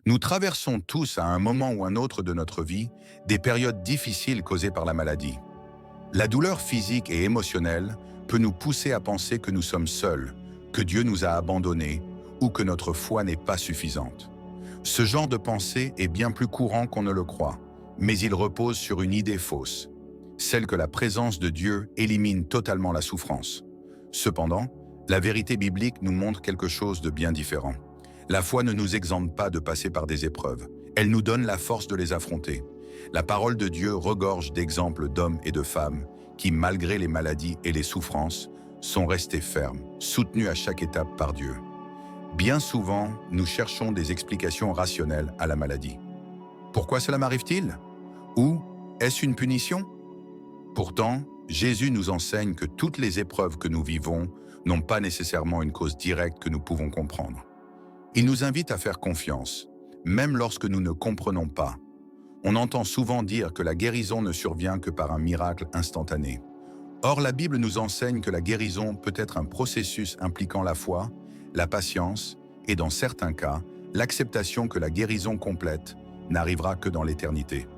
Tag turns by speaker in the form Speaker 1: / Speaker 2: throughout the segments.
Speaker 1: Nous traversons tous à un moment ou un autre de notre vie des périodes difficiles causées par la maladie. La douleur physique et émotionnelle peut nous pousser à penser que nous sommes seuls, que Dieu nous a abandonnés ou que notre foi n'est pas suffisante. Ce genre de pensée est bien plus courant qu'on ne le croit, mais il repose sur une idée fausse, celle que la présence de Dieu élimine totalement la souffrance. Cependant, la vérité biblique nous montre quelque chose de bien différent. La foi ne nous exempte pas de passer par des épreuves, elle nous donne la force de les affronter. La parole de Dieu regorge d'exemples d'hommes et de femmes qui, malgré les maladies et les souffrances, sont restés fermes, soutenus à chaque étape par Dieu. Bien souvent, nous cherchons des explications rationnelles à la maladie. Pourquoi cela m'arrive-t-il? Ou est-ce une punition? Pourtant, Jésus nous enseigne que toutes les épreuves que nous vivons n'ont pas nécessairement une cause directe que nous pouvons comprendre. Il nous invite à faire confiance, même lorsque nous ne comprenons pas. On entend souvent dire que la guérison ne survient que par un miracle instantané. Or, la Bible nous enseigne que la guérison peut être un processus impliquant la foi, la patience et, dans certains cas, l'acceptation que la guérison complète n'arrivera que dans l'éternité.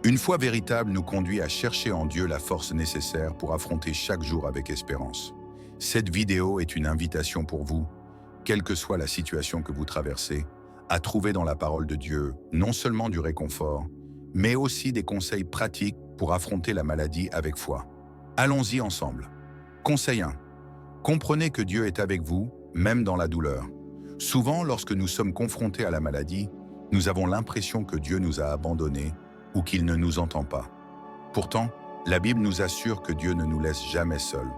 Speaker 1: Une foi véritable nous conduit à chercher en Dieu la force nécessaire pour affronter chaque jour avec espérance. Cette vidéo est une invitation pour vous, quelle que soit la situation que vous traversez, à trouver dans la parole de Dieu non seulement du réconfort, mais aussi des conseils pratiques pour affronter la maladie avec foi. Allons-y ensemble. Conseil 1. Comprenez que Dieu est avec vous, même dans la douleur. Souvent, lorsque nous sommes confrontés à la maladie, nous avons l'impression que Dieu nous a abandonnés ou qu'il ne nous entend pas. Pourtant, la Bible nous assure que Dieu ne nous laisse jamais seuls.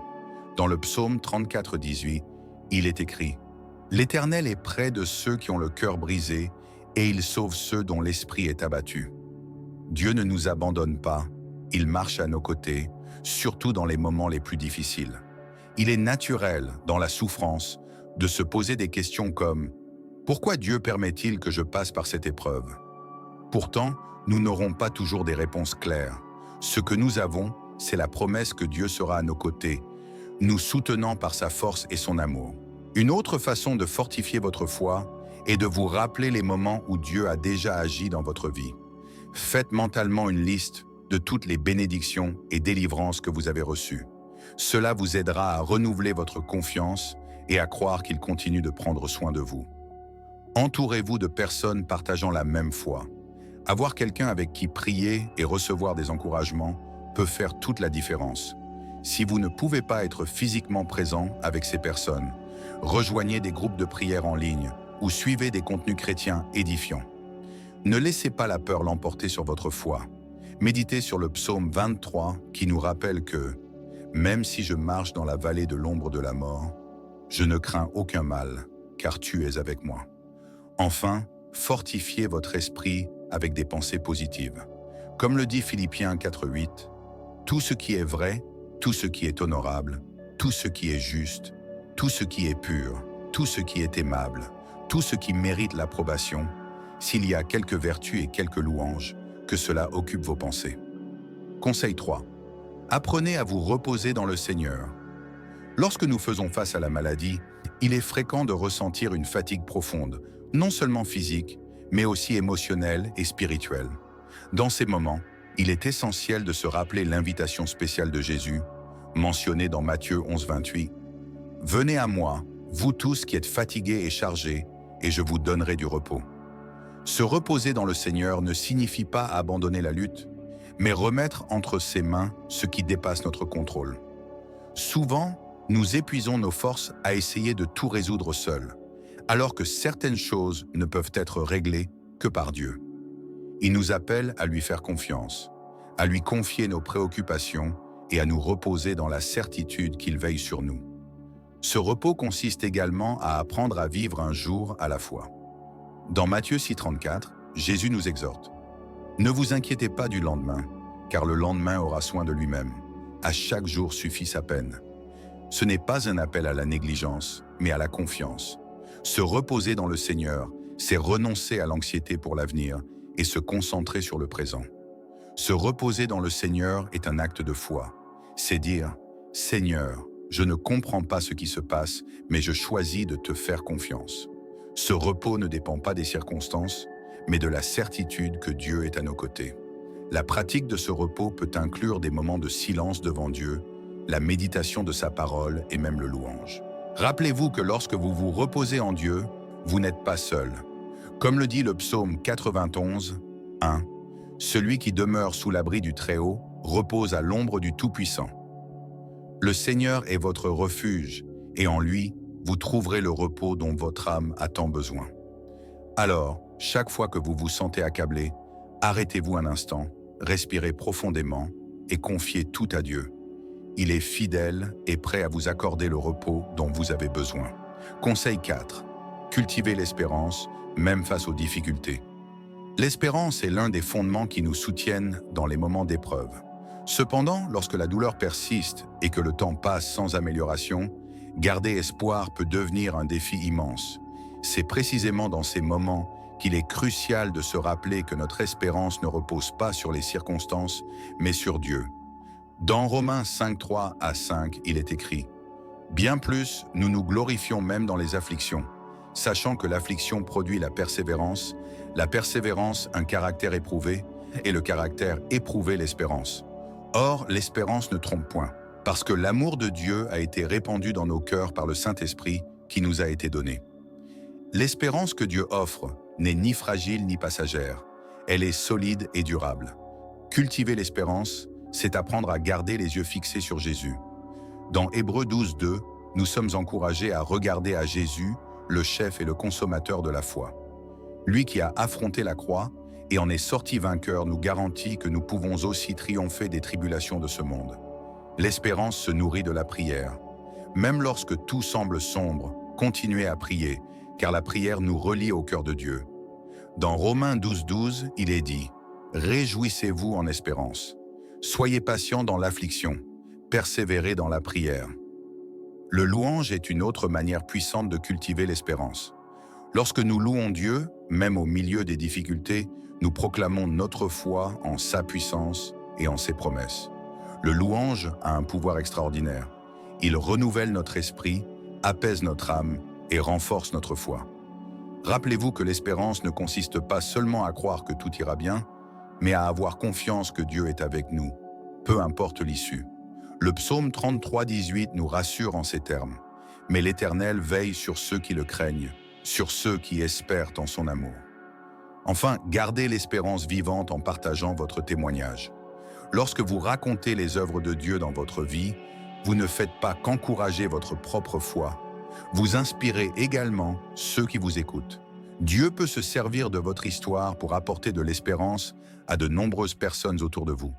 Speaker 1: Dans le psaume 34:18, il est écrit « L'Éternel est près de ceux qui ont le cœur brisé et il sauve ceux dont l'esprit est abattu. » Dieu ne nous abandonne pas, il marche à nos côtés, surtout dans les moments les plus difficiles. Il est naturel, dans la souffrance, de se poser des questions comme « Pourquoi Dieu permet-il que je passe par cette épreuve ?» Pourtant, nous n'aurons pas toujours des réponses claires. Ce que nous avons, c'est la promesse que Dieu sera à nos côtés, nous soutenant par sa force et son amour. Une autre façon de fortifier votre foi est de vous rappeler les moments où Dieu a déjà agi dans votre vie. Faites mentalement une liste de toutes les bénédictions et délivrances que vous avez reçues. Cela vous aidera à renouveler votre confiance et à croire qu'il continue de prendre soin de vous. Entourez-vous de personnes partageant la même foi. Avoir quelqu'un avec qui prier et recevoir des encouragements peut faire toute la différence. Si vous ne pouvez pas être physiquement présent avec ces personnes, rejoignez des groupes de prière en ligne ou suivez des contenus chrétiens édifiants. Ne laissez pas la peur l'emporter sur votre foi. Méditez sur le psaume 23 qui nous rappelle que « Même si je marche dans la vallée de l'ombre de la mort, je ne crains aucun mal, car tu es avec moi. » Enfin, fortifiez votre esprit avec des pensées positives. Comme le dit Philippiens 4:8, « Tout ce qui est vrai, tout ce qui est honorable, tout ce qui est juste, tout ce qui est pur, tout ce qui est aimable, tout ce qui mérite l'approbation, s'il y a quelques vertus et quelques louanges, que cela occupe vos pensées. » Conseil 3. Apprenez à vous reposer dans le Seigneur. Lorsque nous faisons face à la maladie, il est fréquent de ressentir une fatigue profonde, non seulement physique, mais aussi émotionnelle et spirituelle. Dans ces moments, il est essentiel de se rappeler l'invitation spéciale de Jésus, mentionnée dans Matthieu 11:28. « Venez à moi, vous tous qui êtes fatigués et chargés, et je vous donnerai du repos. » Se reposer dans le Seigneur ne signifie pas abandonner la lutte, mais remettre entre ses mains ce qui dépasse notre contrôle. Souvent, nous épuisons nos forces à essayer de tout résoudre seuls, alors que certaines choses ne peuvent être réglées que par Dieu. Il nous appelle à lui faire confiance, à lui confier nos préoccupations et à nous reposer dans la certitude qu'il veille sur nous. Ce repos consiste également à apprendre à vivre un jour à la fois. Dans Matthieu 6:34, Jésus nous exhorte « Ne vous inquiétez pas du lendemain, car le lendemain aura soin de lui-même. À chaque jour suffit sa peine. » Ce n'est pas un appel à la négligence, mais à la confiance. Se reposer dans le Seigneur, c'est renoncer à l'anxiété pour l'avenir et se concentrer sur le présent. Se reposer dans le Seigneur est un acte de foi. C'est dire « Seigneur, je ne comprends pas ce qui se passe, mais je choisis de te faire confiance. » Ce repos ne dépend pas des circonstances, mais de la certitude que Dieu est à nos côtés. La pratique de ce repos peut inclure des moments de silence devant Dieu, la méditation de sa parole et même le louange. Rappelez-vous que lorsque vous vous reposez en Dieu, vous n'êtes pas seul. Comme le dit le psaume 91, 1, « Celui qui demeure sous l'abri du Très-Haut repose à l'ombre du Tout-Puissant. » Le Seigneur est votre refuge, et en lui, vous trouverez le repos dont votre âme a tant besoin. Alors, chaque fois que vous vous sentez accablé, arrêtez-vous un instant, respirez profondément et confiez tout à Dieu. Il est fidèle et prêt à vous accorder le repos dont vous avez besoin. Conseil 4. Cultivez l'espérance, même face aux difficultés. L'espérance est l'un des fondements qui nous soutiennent dans les moments d'épreuve. Cependant, lorsque la douleur persiste et que le temps passe sans amélioration, garder espoir peut devenir un défi immense. C'est précisément dans ces moments qu'il est crucial de se rappeler que notre espérance ne repose pas sur les circonstances, mais sur Dieu. Dans Romains 5:3 à 5, il est écrit « Bien plus, nous nous glorifions même dans les afflictions, sachant que l'affliction produit la persévérance un caractère éprouvé, et le caractère éprouvé l'espérance. Or, l'espérance ne trompe point, parce que l'amour de Dieu a été répandu dans nos cœurs par le Saint-Esprit qui nous a été donné. » L'espérance que Dieu offre n'est ni fragile ni passagère, elle est solide et durable. Cultiver l'espérance, c'est apprendre à garder les yeux fixés sur Jésus. Dans Hébreux 12:2, nous sommes encouragés à regarder à Jésus, le chef et le consommateur de la foi. Lui qui a affronté la croix et en est sorti vainqueur nous garantit que nous pouvons aussi triompher des tribulations de ce monde. L'espérance se nourrit de la prière. Même lorsque tout semble sombre, continuez à prier, car la prière nous relie au cœur de Dieu. Dans Romains 12:12, il est dit « Réjouissez-vous en espérance. Soyez patients dans l'affliction, persévérez dans la prière. » Le louange est une autre manière puissante de cultiver l'espérance. Lorsque nous louons Dieu, même au milieu des difficultés, nous proclamons notre foi en sa puissance et en ses promesses. Le louange a un pouvoir extraordinaire. Il renouvelle notre esprit, apaise notre âme et renforce notre foi. Rappelez-vous que l'espérance ne consiste pas seulement à croire que tout ira bien, mais à avoir confiance que Dieu est avec nous, peu importe l'issue. Le psaume 33:18 nous rassure en ces termes. « Mais l'Éternel veille sur ceux qui le craignent, sur ceux qui espèrent en son amour. » Enfin, gardez l'espérance vivante en partageant votre témoignage. Lorsque vous racontez les œuvres de Dieu dans votre vie, vous ne faites pas qu'encourager votre propre foi, vous inspirez également ceux qui vous écoutent. Dieu peut se servir de votre histoire pour apporter de l'espérance à de nombreuses personnes autour de vous.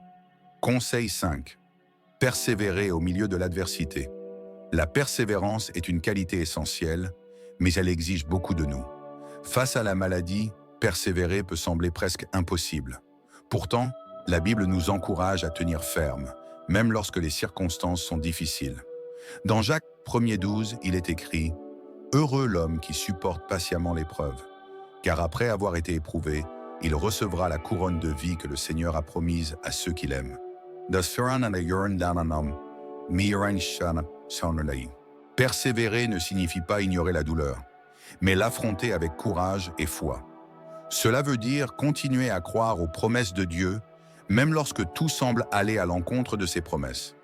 Speaker 1: Conseil 5. Persévérer au milieu de l'adversité. La persévérance est une qualité essentielle, mais elle exige beaucoup de nous. Face à la maladie, persévérer peut sembler presque impossible. Pourtant, la Bible nous encourage à tenir ferme, même lorsque les circonstances sont difficiles. Dans Jacques 1:12, il est écrit « Heureux l'homme qui supporte patiemment l'épreuve, car après avoir été éprouvé, il recevra la couronne de vie que le Seigneur a promise à ceux qui l'aiment. » Persévérer ne signifie pas ignorer la douleur, mais l'affronter avec courage et foi. Cela veut dire continuer à croire aux promesses de Dieu, même lorsque tout semble aller à l'encontre de ses promesses.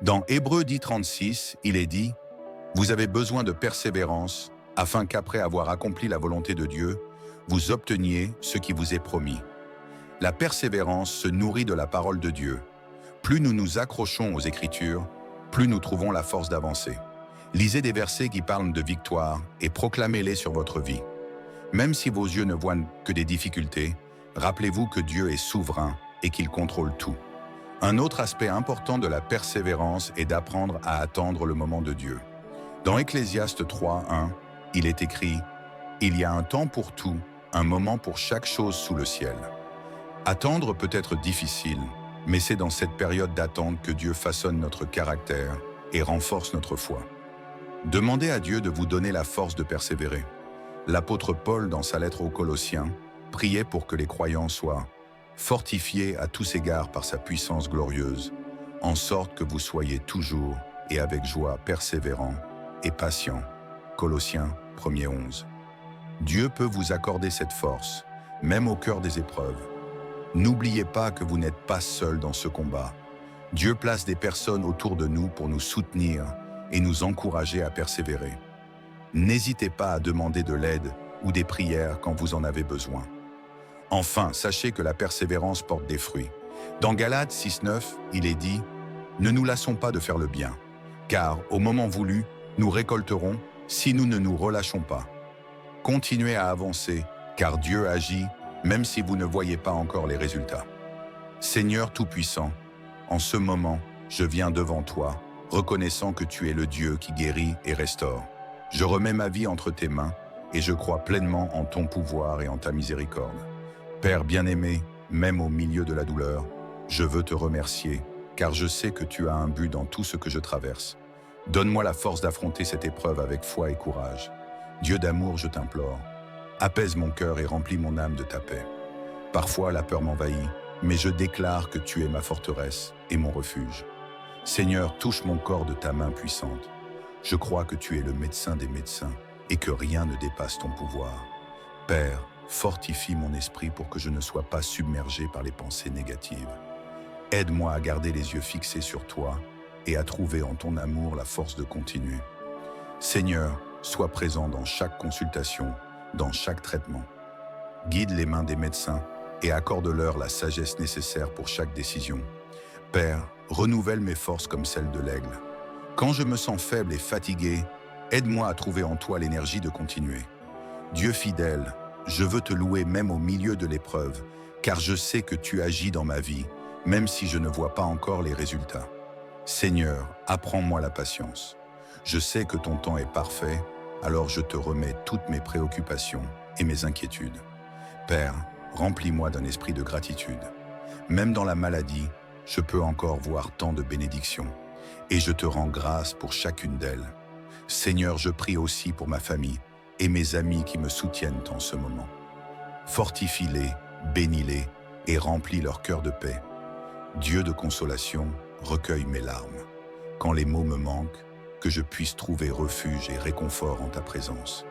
Speaker 1: Dans Hébreux 10:36, il est dit « Vous avez besoin de persévérance, afin qu'après avoir accompli la volonté de Dieu, vous obteniez ce qui vous est promis. » La persévérance se nourrit de la parole de Dieu. Plus nous nous accrochons aux Écritures, plus nous trouvons la force d'avancer. Lisez des versets qui parlent de victoire et proclamez-les sur votre vie. Même si vos yeux ne voient que des difficultés, rappelez-vous que Dieu est souverain et qu'il contrôle tout. Un autre aspect important de la persévérance est d'apprendre à attendre le moment de Dieu. Dans Ecclésiaste 3:1, il est écrit « Il y a un temps pour tout, un moment pour chaque chose sous le ciel. » Attendre peut être difficile, mais c'est dans cette période d'attente que Dieu façonne notre caractère et renforce notre foi. Demandez à Dieu de vous donner la force de persévérer. L'apôtre Paul, dans sa lettre aux Colossiens, priait pour que les croyants soient fortifiés à tous égards par sa puissance glorieuse, en sorte que vous soyez toujours et avec joie persévérants et patients. Colossiens 1:11. Dieu peut vous accorder cette force, même au cœur des épreuves. N'oubliez pas que vous n'êtes pas seul dans ce combat. Dieu place des personnes autour de nous pour nous soutenir et nous encourager à persévérer. N'hésitez pas à demander de l'aide ou des prières quand vous en avez besoin. Enfin, sachez que la persévérance porte des fruits. Dans Galates 6:9, il est dit « Ne nous lassons pas de faire le bien, car au moment voulu, nous récolterons si nous ne nous relâchons pas. » Continuez à avancer, car Dieu agit, même si vous ne voyez pas encore les résultats. Seigneur Tout-Puissant, en ce moment, je viens devant toi, reconnaissant que tu es le Dieu qui guérit et restaure. Je remets ma vie entre tes mains et je crois pleinement en ton pouvoir et en ta miséricorde. Père bien-aimé, même au milieu de la douleur, je veux te remercier, car je sais que tu as un but dans tout ce que je traverse. Donne-moi la force d'affronter cette épreuve avec foi et courage. Dieu d'amour, je t'implore. Apaise mon cœur et remplis mon âme de ta paix. Parfois, la peur m'envahit, mais je déclare que tu es ma forteresse et mon refuge. Seigneur, touche mon corps de ta main puissante. Je crois que tu es le médecin des médecins et que rien ne dépasse ton pouvoir. Père, fortifie mon esprit pour que je ne sois pas submergé par les pensées négatives. Aide-moi à garder les yeux fixés sur toi et à trouver en ton amour la force de continuer. Seigneur, sois présent dans chaque consultation, dans chaque traitement. Guide les mains des médecins et accorde-leur la sagesse nécessaire pour chaque décision. Père, renouvelle mes forces comme celles de l'aigle. Quand je me sens faible et fatigué, aide-moi à trouver en toi l'énergie de continuer. Dieu fidèle, je veux te louer même au milieu de l'épreuve, car je sais que tu agis dans ma vie, même si je ne vois pas encore les résultats. Seigneur, apprends-moi la patience. Je sais que ton temps est parfait, alors je te remets toutes mes préoccupations et mes inquiétudes. Père, remplis-moi d'un esprit de gratitude. Même dans la maladie, je peux encore voir tant de bénédictions, et je te rends grâce pour chacune d'elles. Seigneur, je prie aussi pour ma famille et mes amis qui me soutiennent en ce moment. Fortifie-les, bénis-les et remplis leur cœur de paix. Dieu de consolation, recueille mes larmes. Quand les mots me manquent, que je puisse trouver refuge et réconfort en ta présence.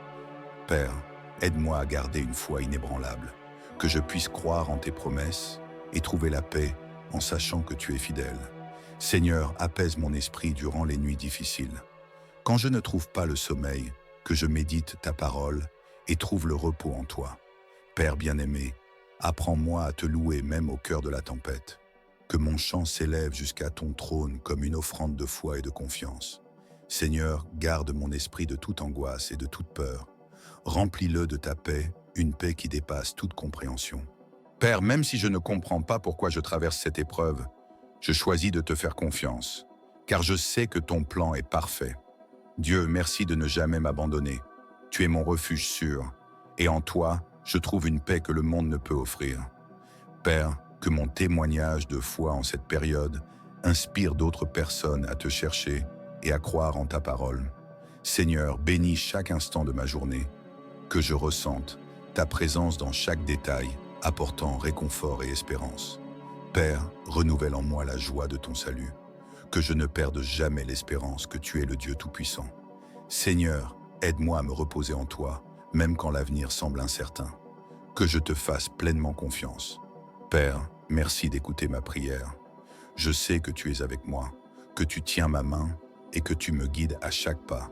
Speaker 1: Père, aide-moi à garder une foi inébranlable, que je puisse croire en tes promesses et trouver la paix en sachant que tu es fidèle. Seigneur, apaise mon esprit durant les nuits difficiles. Quand je ne trouve pas le sommeil, que je médite ta parole et trouve le repos en toi. Père bien-aimé, apprends-moi à te louer même au cœur de la tempête. Que mon chant s'élève jusqu'à ton trône comme une offrande de foi et de confiance. Seigneur, garde mon esprit de toute angoisse et de toute peur. Remplis-le de ta paix, une paix qui dépasse toute compréhension. Père, même si je ne comprends pas pourquoi je traverse cette épreuve, je choisis de te faire confiance, car je sais que ton plan est parfait. Dieu, merci de ne jamais m'abandonner. Tu es mon refuge sûr, et en toi, je trouve une paix que le monde ne peut offrir. Père, que mon témoignage de foi en cette période inspire d'autres personnes à te chercher et à croire en ta parole. Seigneur, bénis chaque instant de ma journée, que je ressente ta présence dans chaque détail, apportant réconfort et espérance. Père, renouvelle en moi la joie de ton salut, que je ne perde jamais l'espérance que tu es le Dieu Tout-Puissant. Seigneur, aide-moi à me reposer en toi, même quand l'avenir semble incertain. Que je te fasse pleinement confiance. Père, merci d'écouter ma prière. Je sais que tu es avec moi, que tu tiens ma main et que tu me guides à chaque pas.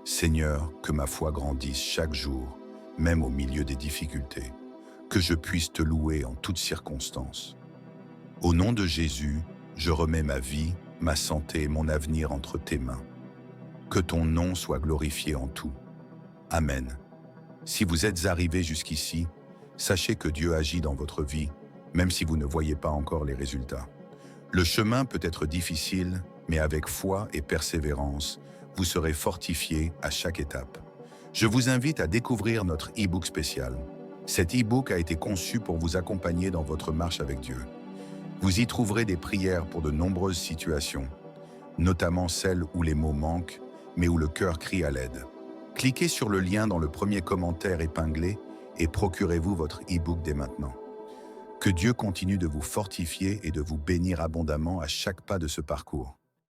Speaker 1: Seigneur, que ma foi grandisse chaque jour, même au milieu des difficultés. Que je puisse te louer en toutes circonstances. Au nom de Jésus, je remets ma vie, ma santé et mon avenir entre tes mains. Que ton nom soit glorifié en tout. Amen. Si vous êtes arrivés jusqu'ici, sachez que Dieu agit dans votre vie, même si vous ne voyez pas encore les résultats. Le chemin peut être difficile, mais avec foi et persévérance, vous serez fortifiés à chaque étape. Je vous invite à découvrir notre e-book spécial. Cet e-book a été conçu pour vous accompagner dans votre marche avec Dieu. Vous y trouverez des prières pour de nombreuses situations, notamment celles où les mots manquent, mais où le cœur crie à l'aide. Cliquez sur le lien dans le premier commentaire épinglé et procurez-vous votre e-book dès maintenant. Que Dieu continue de vous fortifier et de vous bénir abondamment à chaque pas de ce parcours.